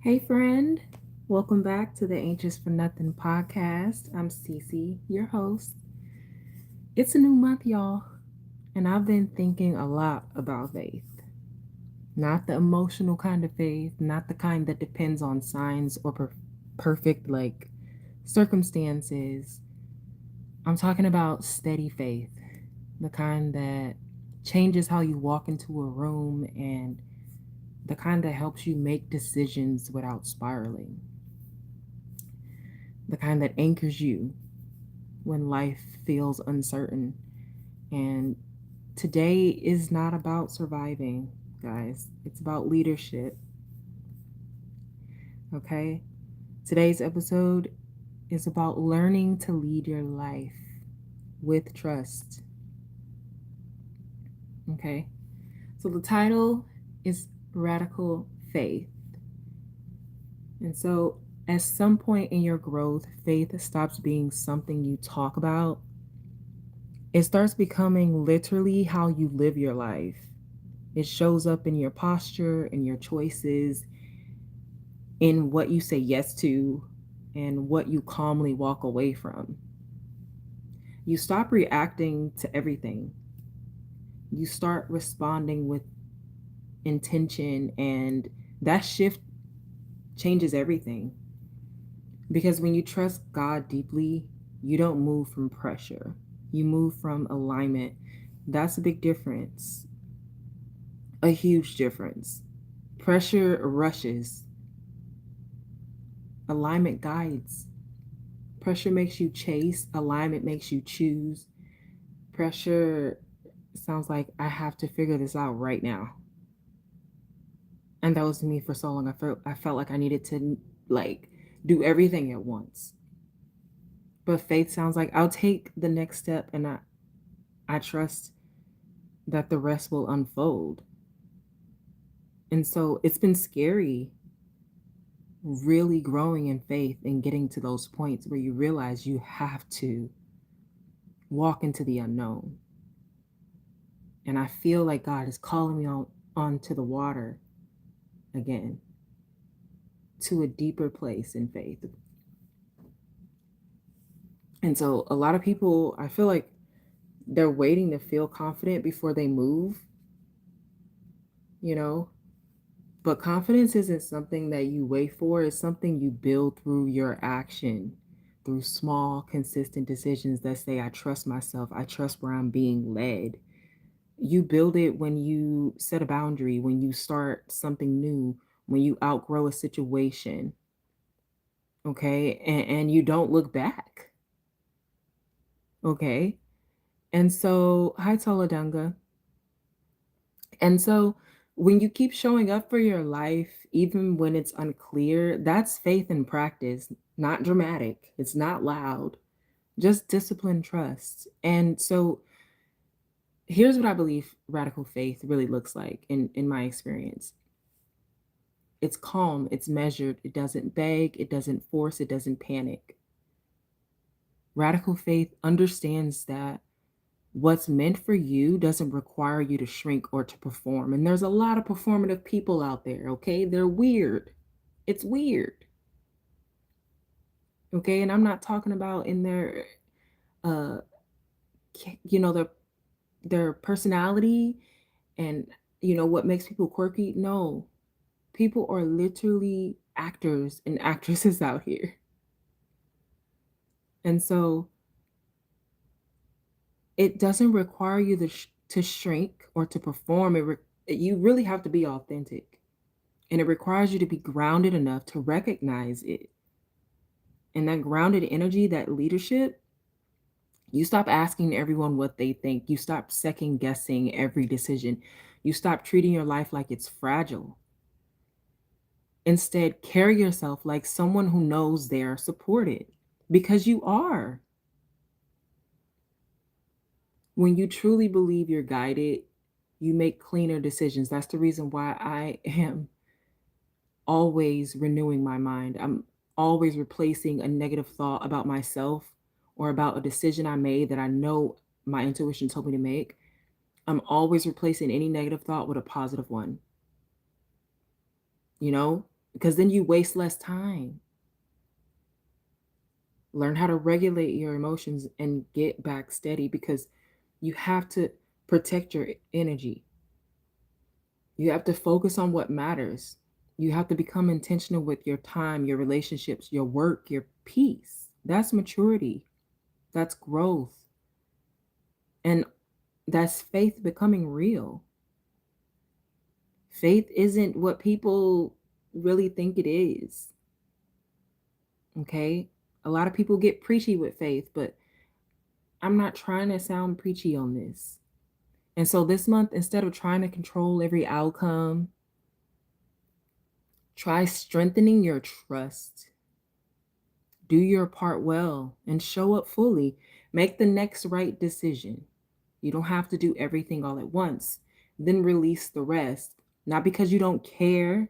Hey, friend. Welcome back to the Anxious for Nothing podcast. I'm Cece, your host. It's a new month, y'all, and I've been thinking a lot about faith. Not the emotional kind of faith, not the kind that depends on signs or perfect, circumstances. I'm talking about steady faith, the kind that changes how you walk into a room and the kind that helps you make decisions without spiraling, the kind that anchors you when life feels uncertain. And today is not about surviving, guys, it's about leadership. Okay? Today's episode is about learning to lead your life with trust. Okay? So the title is Radical Faith. And so, at some point in your growth, faith stops being something you talk about. It starts becoming literally how you live your life. It shows up in your posture, in your choices, in what you say yes to, and what you calmly walk away from. You stop reacting to everything. You start responding with intention, and that shift changes everything. Because when you trust God deeply, you don't move from pressure, you move from alignment. That's a big difference, a huge difference. Pressure rushes, alignment guides. Pressure makes you chase, alignment makes you choose. Pressure sounds like I have to figure this out right now. And that was me for so long. I felt like I needed to like do everything at once. But faith sounds like I'll take the next step and I trust that the rest will unfold. And so it's been scary really growing in faith and getting to those points where you realize you have to walk into the unknown. And I feel like God is calling me on onto the water again, to a deeper place in faith. And so a lot of people, I feel like they're waiting to feel confident before they move, you know? But confidence isn't something that you wait for, it's something you build through your action, through small, consistent decisions that say, I trust myself, I trust where I'm being led. You build it when you set a boundary, when you start something new, when you outgrow a situation, okay? And you don't look back, okay? And so, hi Toladunga. And so, when you keep showing up for your life, even when it's unclear, that's faith in practice, not dramatic. It's not loud, just disciplined trust. And so, here's what I believe radical faith really looks like in my experience. It's calm, it's measured, it doesn't beg, it doesn't force, it doesn't panic. Radical faith understands that what's meant for you doesn't require you to shrink or to perform. And there's a lot of performative people out there, okay? They're weird. It's weird. Okay? And I'm not talking about in their uh you know their personality and what makes people quirky. No. People are literally actors and actresses out here. And so it doesn't require you to shrink or to perform. You really have to be authentic. And it requires you to be grounded enough to recognize it. And that grounded energy, that leadership, you stop asking everyone what they think. You stop second guessing every decision. You stop treating your life like it's fragile. Instead, carry yourself like someone who knows they're supported because you are. When you truly believe you're guided, you make cleaner decisions. That's the reason why I am always renewing my mind. I'm always replacing a negative thought about myself or about a decision I made that I know my intuition told me to make. I'm always replacing any negative thought with a positive one. You know, because then you waste less time. Learn how to regulate your emotions and get back steady, because you have to protect your energy. You have to focus on what matters. You have to become intentional with your time, your relationships, your work, your peace. That's maturity. That's growth. And that's faith becoming real. Faith isn't what people really think it is. Okay? A lot of people get preachy with faith, but I'm not trying to sound preachy on this. And so this month, instead of trying to control every outcome, try strengthening your trust. Do your part well and show up fully. Make the next right decision. You don't have to do everything all at once. Then release the rest. Not because you don't care,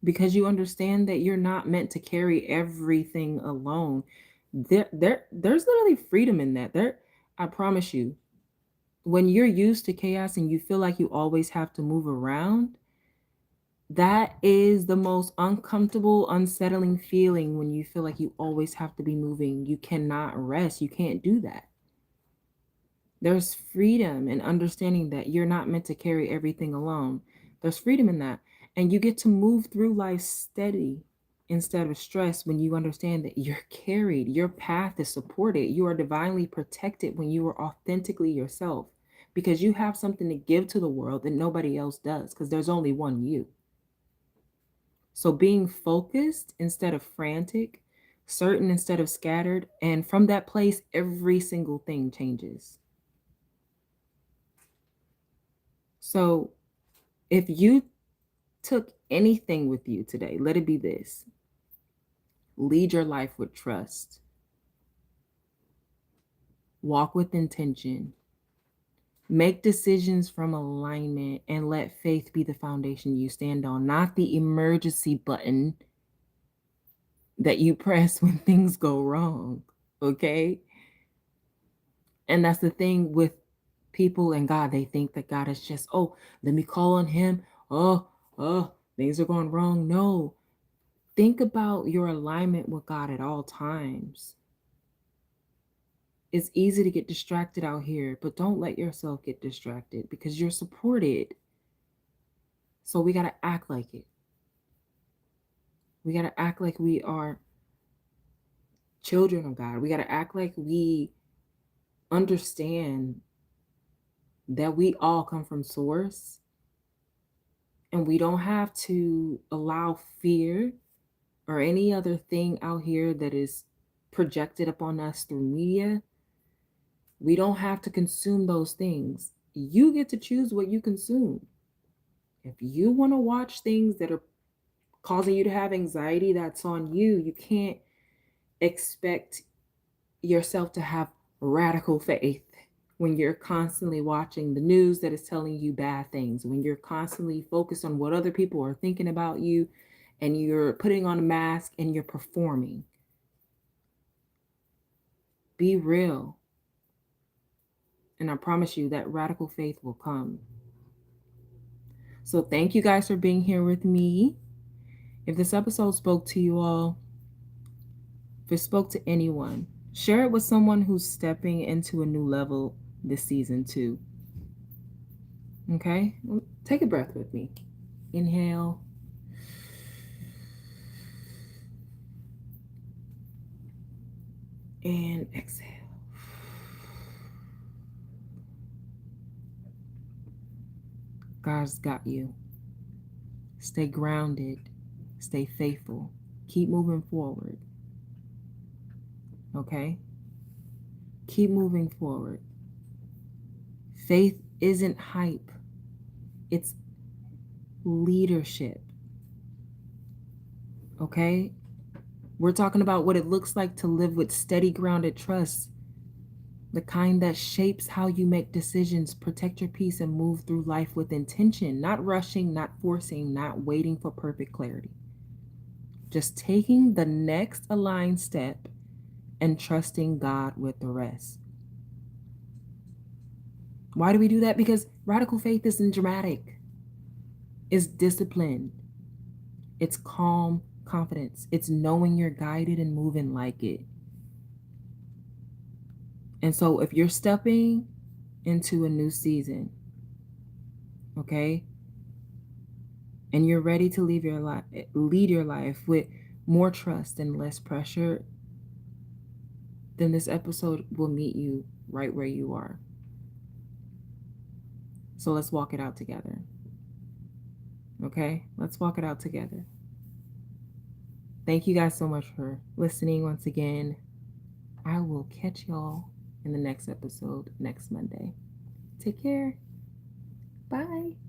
because you understand that you're not meant to carry everything alone. There's literally freedom in that. I promise you, when you're used to chaos and you feel like you always have to move around, that is the most uncomfortable, unsettling feeling, when you feel like you always have to be moving. You cannot rest. You can't do that. There's freedom in understanding that you're not meant to carry everything alone. There's freedom in that. And you get to move through life steady instead of stress when you understand that you're carried, your path is supported, you are divinely protected when you are authentically yourself, because you have something to give to the world that nobody else does, because there's only one you. So being focused instead of frantic, certain instead of scattered, and from that place, every single thing changes. So if you took anything with you today, let it be this: lead your life with trust, walk with intention, make decisions from alignment, and let faith be the foundation you stand on, not the emergency button that you press when things go wrong. Okay? And that's the thing with people and God. They think that God is just, oh, let me call on Him. Oh, oh, things are going wrong. No. Think about your alignment with God at all times. It's easy to get distracted out here, but don't let yourself get distracted, because you're supported. So we got to act like it. We got to act like we are children of God. We got to act like we understand that we all come from Source, and we don't have to allow fear or any other thing out here that is projected upon us through media. We don't have to consume those things. You get to choose what you consume. If you want to watch things that are causing you to have anxiety, that's on you. You can't expect yourself to have radical faith when you're constantly watching the news that is telling you bad things, when you're constantly focused on what other people are thinking about you, and you're putting on a mask and you're performing. Be real. And I promise you that radical faith will come. So thank you guys for being here with me. If this episode spoke to you all, if it spoke to anyone, share it with someone who's stepping into a new level this season too. Okay? Take a breath with me. Inhale. And exhale. God's got you. Stay grounded. Stay faithful. Keep moving forward. Okay? Keep moving forward. Faith isn't hype, it's leadership. Okay? We're talking about what it looks like to live with steady, grounded trust, the kind that shapes how you make decisions, protect your peace, and move through life with intention, not rushing, not forcing, not waiting for perfect clarity. Just taking the next aligned step and trusting God with the rest. Why do we do that? Because radical faith isn't dramatic, it's disciplined. It's calm confidence. It's knowing you're guided and moving like it. And so if you're stepping into a new season, okay, and you're ready to lead your life with more trust and less pressure, then this episode will meet you right where you are. So let's walk it out together. Okay? Let's walk it out together. Thank you guys so much for listening once again. I will catch y'all in the next episode next Monday. Take care. Bye.